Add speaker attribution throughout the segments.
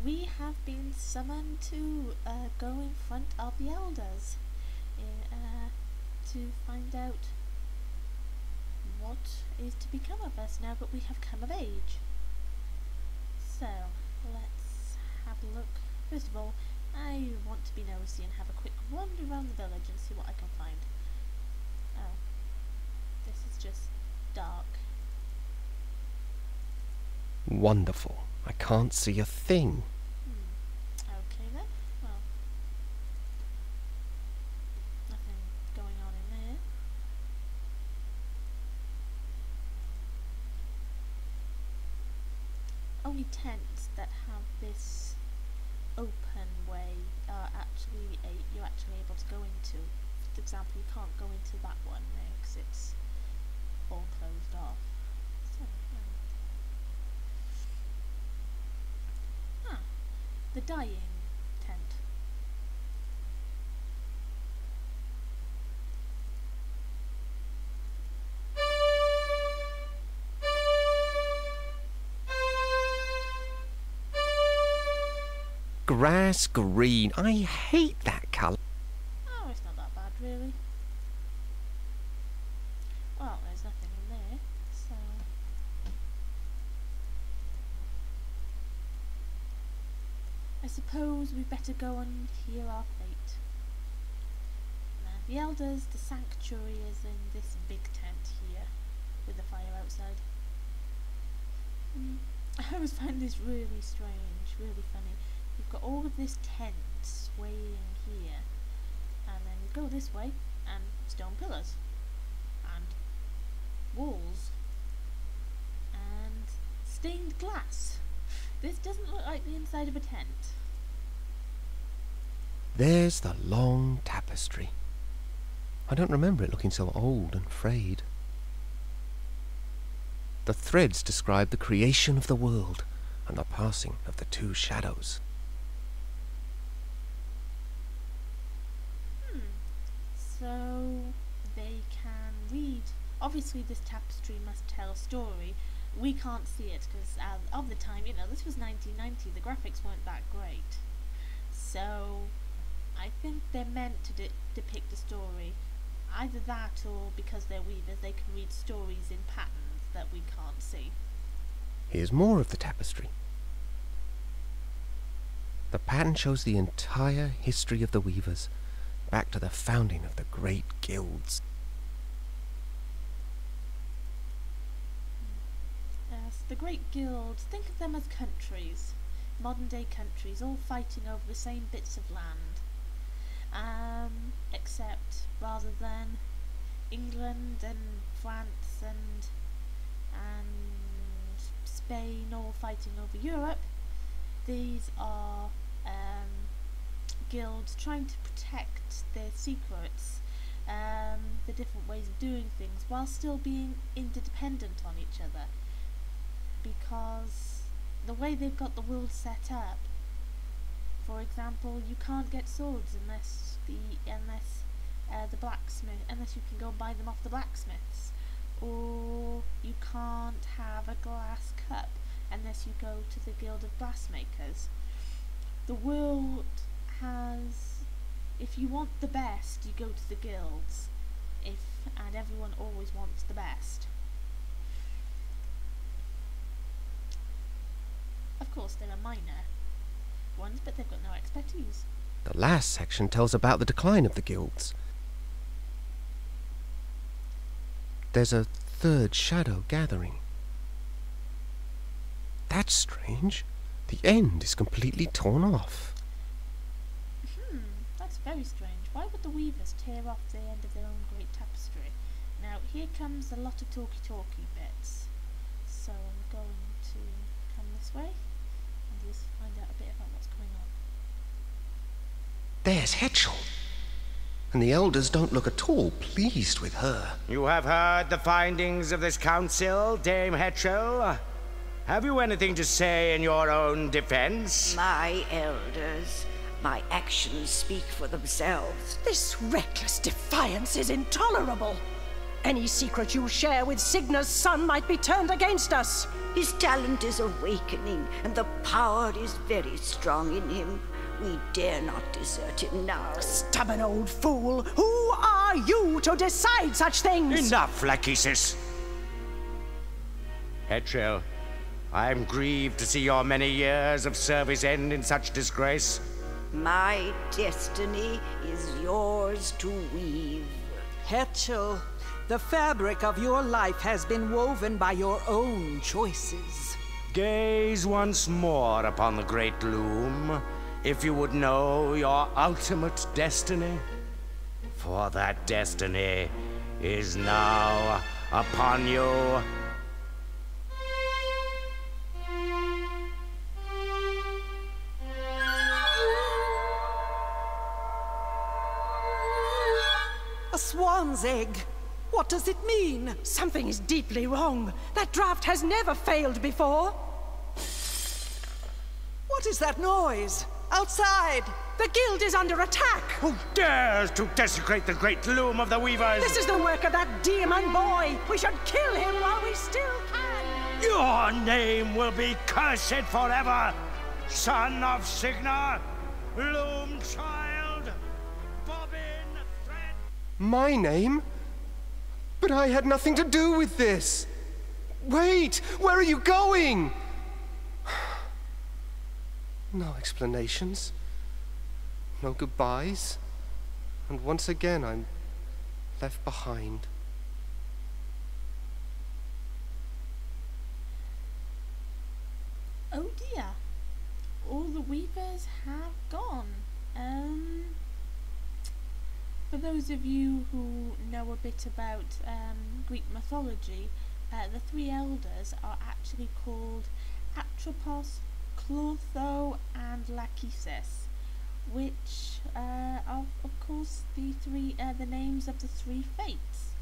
Speaker 1: we have been summoned to go in front of the elders to find out what is to become of us now that we have come of age. So, let's have a look. First of all, I want to be nosy and have a quick wander around the village and see what I can find. Oh, this is just dark.
Speaker 2: Wonderful. I can't see a thing.
Speaker 1: Okay then. Well, nothing going on in there. Only tents that have this open way are actually you're actually able to go into. For example, you can't go into that one there because it's all closed off. So, the dying tent.
Speaker 2: Grass green. I hate that colour.
Speaker 1: Oh, it's not that bad really. Well, there's nothing in there, so I suppose we better go and heal our fate. Now, the elders, the sanctuary is in this big tent here, with the fire outside. I always find this really strange, really funny. You've got all of this tent swaying here, and then you go this way, and stone pillars, and walls, and stained glass. This doesn't look like the inside of a tent.
Speaker 2: There's the long tapestry. I don't remember it looking so old and frayed. The threads describe the creation of the world and the passing of the two shadows.
Speaker 1: So they can read. Obviously this tapestry must tell a story. We can't see it because of the time, you know, this was 1990, the graphics weren't that great. So I think they're meant to depict a story. Either that, or because they're weavers, they can read stories in patterns that we can't see.
Speaker 2: Here's more of the tapestry. The pattern shows the entire history of the weavers, back to the founding of the great guilds.
Speaker 1: Yes, the great guilds, think of them as countries, modern day countries, all fighting over the same bits of land. Except rather than England and France and Spain all fighting over Europe, these are guilds trying to protect their secrets, the different ways of doing things, while still being interdependent on each other. Because the way they've got the world set up, for example, you can't get swords unless you can go and buy them off the blacksmiths, or you can't have a glass cup unless you go to the Guild of Glassmakers. The world has, if you want the best, you go to the guilds, and everyone always wants the best. Of course, there are minor ones, but they've got no expertise.
Speaker 2: The last section tells about the decline of the guilds. There's a third shadow gathering. That's strange. The end is completely torn off.
Speaker 1: That's very strange. Why would the weavers tear off the end of their own great tapestry? Now, here comes a lot of talky bits. So I'm going to come this way and just find out a bit about what's going on.
Speaker 2: There's Hetchel. And the elders don't look at all pleased with her.
Speaker 3: You have heard the findings of this council, Dame Hetchel? Have you anything to say in your own defense?
Speaker 4: My elders, my actions speak for themselves.
Speaker 5: This reckless defiance is intolerable. Any secret you share with Signa's son might be turned against us.
Speaker 4: His talent is awakening, and the power is very strong in him. We dare not desert him now.
Speaker 5: Stubborn old fool! Who are you to decide such things?
Speaker 3: Enough, Lachesis. Hetchel, I am grieved to see your many years of service end in such disgrace.
Speaker 4: My destiny is yours to weave.
Speaker 6: Hetchel, the fabric of your life has been woven by your own choices.
Speaker 3: Gaze once more upon the great Loom, if you would know your ultimate destiny. For that destiny is now upon you.
Speaker 6: A swan's egg. What does it mean?
Speaker 5: Something is deeply wrong. That draft has never failed before.
Speaker 6: What is that noise? Outside!
Speaker 5: The guild is under attack.
Speaker 3: Who dares to desecrate the great Loom of the Weavers?
Speaker 5: This is the work of that demon boy. We should kill him while we still can.
Speaker 3: Your name will be cursed forever, son of Signa, Loom child, bobbin thread.
Speaker 2: My name? But I had nothing to do with this. Wait, where are you going? No explanations. No goodbyes. And once again, I'm left behind.
Speaker 1: Oh dear. All the weavers have gone. For those of you who know a bit about Greek mythology, the three elders are actually called Atropos, Clotho and Lachesis, which are of course the names of the three fates,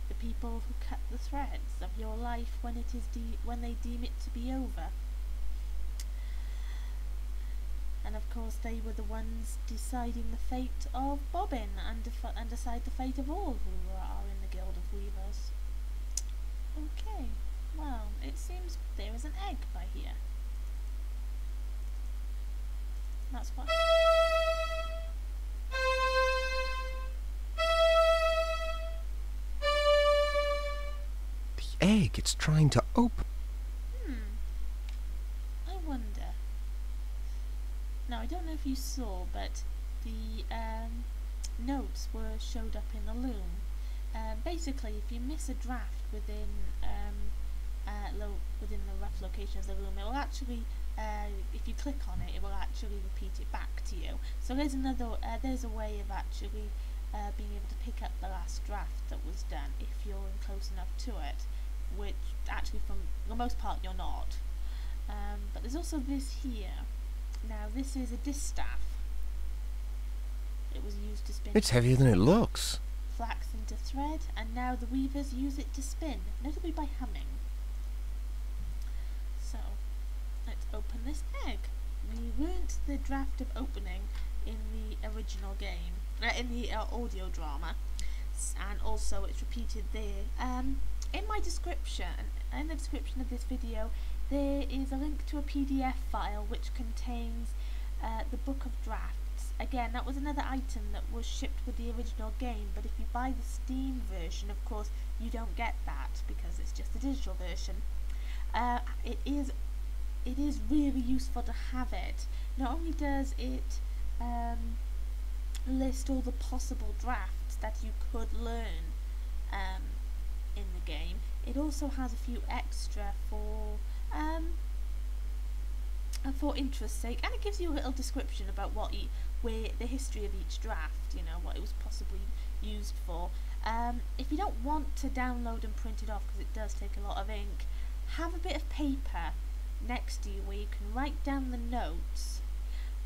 Speaker 1: the people who cut the threads of your life when they deem it to be over. And of course they were the ones deciding the fate of Bobbin and decide the fate of all who are in the Guild of Weavers. Okay, well, it seems there is an egg by here. That's what...
Speaker 2: The egg, it's trying to open.
Speaker 1: I wonder. Now, I don't know if you saw, but the notes showed up in the Loom. Basically, if you miss a draft within the rough location of the Loom, it will actually, if you click on it, it will actually repeat it back to you. So there's there's a way of actually being able to pick up the last draft that was done if you're close enough to it, which actually, for the most part, you're not. But there's also this here. Now, this is a distaff. It was used to spin.
Speaker 2: It's heavier than it looks.
Speaker 1: Flax into thread, and now the weavers use it to spin, notably by humming. So, let's open this egg. We learnt the draft of opening in the original game, in the audio drama, and also it's repeated there. In my description, in the description of this video, there is a link to a PDF file which contains the book of drafts. Again, that was another item that was shipped with the original game, but if you buy the Steam version, of course, you don't get that because it's just the digital version. It is really useful to have it. Not only does it list all the possible drafts that you could learn in the game, it also has a few extra for interest's sake, and it gives you a little description about where the history of each draft, you know, what it was possibly used for. If you don't want to download and print it off, because it does take a lot of ink, have a bit of paper next to you where you can write down the notes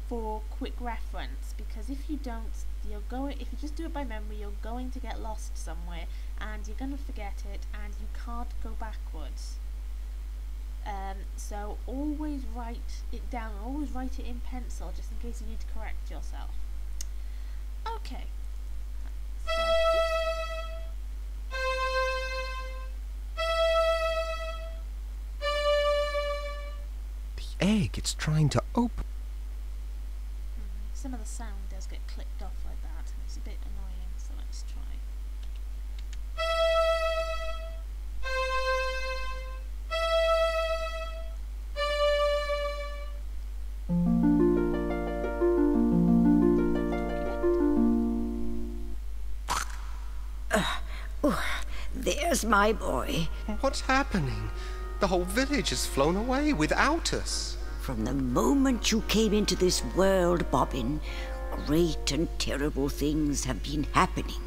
Speaker 1: for quick reference, because if you don't, if you just do it by memory, you're going to get lost somewhere and you're going to forget it and you can't go backwards. So always write it down, always write it in pencil just in case you need to correct yourself. Okay. So,
Speaker 2: egg it's trying to open.
Speaker 1: Some of the sound does get clicked off like that, and it's a bit annoying, so let's try.
Speaker 4: There's my boy.
Speaker 2: What's happening? The whole village has flown away without us.
Speaker 4: From the moment you came into this world, Bobbin, great and terrible things have been happening.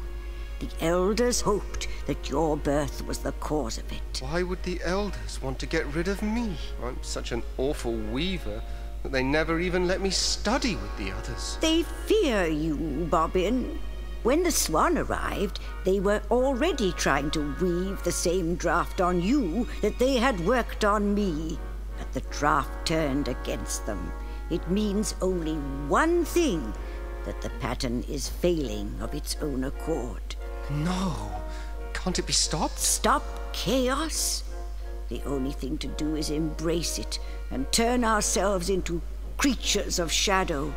Speaker 4: The elders hoped that your birth was the cause of it.
Speaker 2: Why would the elders want to get rid of me? I'm such an awful weaver that they never even let me study with the others.
Speaker 4: They fear you, Bobbin. When the Swan arrived, they were already trying to weave the same draft on you that they had worked on me. But the draft turned against them. It means only one thing, that the pattern is failing of its own accord.
Speaker 2: No. Can't it be stopped?
Speaker 4: Stop chaos? The only thing to do is embrace it and turn ourselves into creatures of shadow,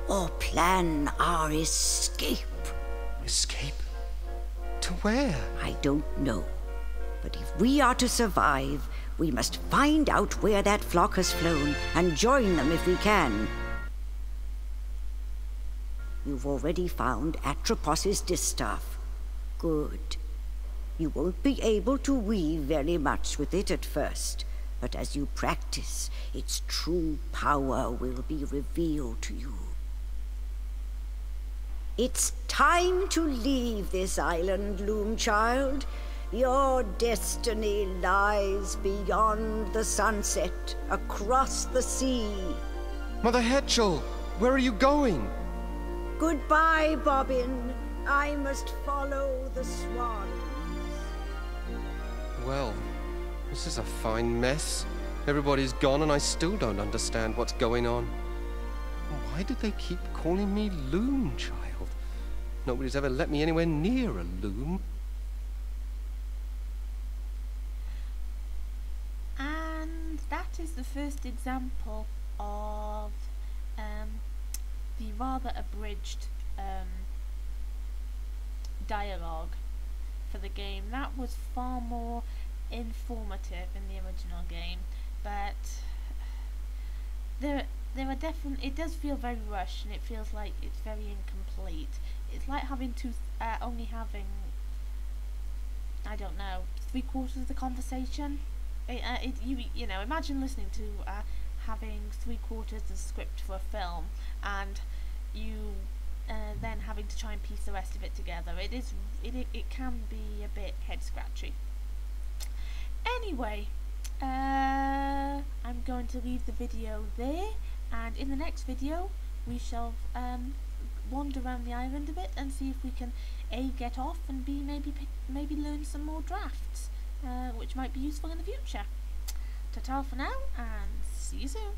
Speaker 4: or plan our escape.
Speaker 2: Escape? To where?
Speaker 4: I don't know. But if we are to survive, we must find out where that flock has flown and join them if we can. You've already found Atropos's distaff. Good. You won't be able to weave very much with it at first, but as you practice, its true power will be revealed to you. It's time to leave this island, Loom child. Your destiny lies beyond the sunset, across the sea.
Speaker 2: Mother Hetchel, where are you going?
Speaker 4: Goodbye, Bobbin. I must follow the Swans.
Speaker 2: Well, this is a fine mess. Everybody's gone and I still don't understand what's going on. Why did they keep calling me Loom child? Nobody's ever let me anywhere near a loom.
Speaker 1: And that is the first example of the rather abridged dialogue for the game. That was far more informative in the original game, but there are definitely, it does feel very rushed and it feels like it's very incomplete. It's like having to only having, I don't know, 3/4 of the conversation. You know, imagine listening to having 3/4 of the script for a film and you then having to try and piece the rest of it together. It can be a bit head scratchy. Anyway, I'm going to leave the video there, and in the next video we shall wander around the island a bit and see if we can A, get off, and B, maybe learn some more drafts, which might be useful in the future. Ta-ta for now, and see you soon.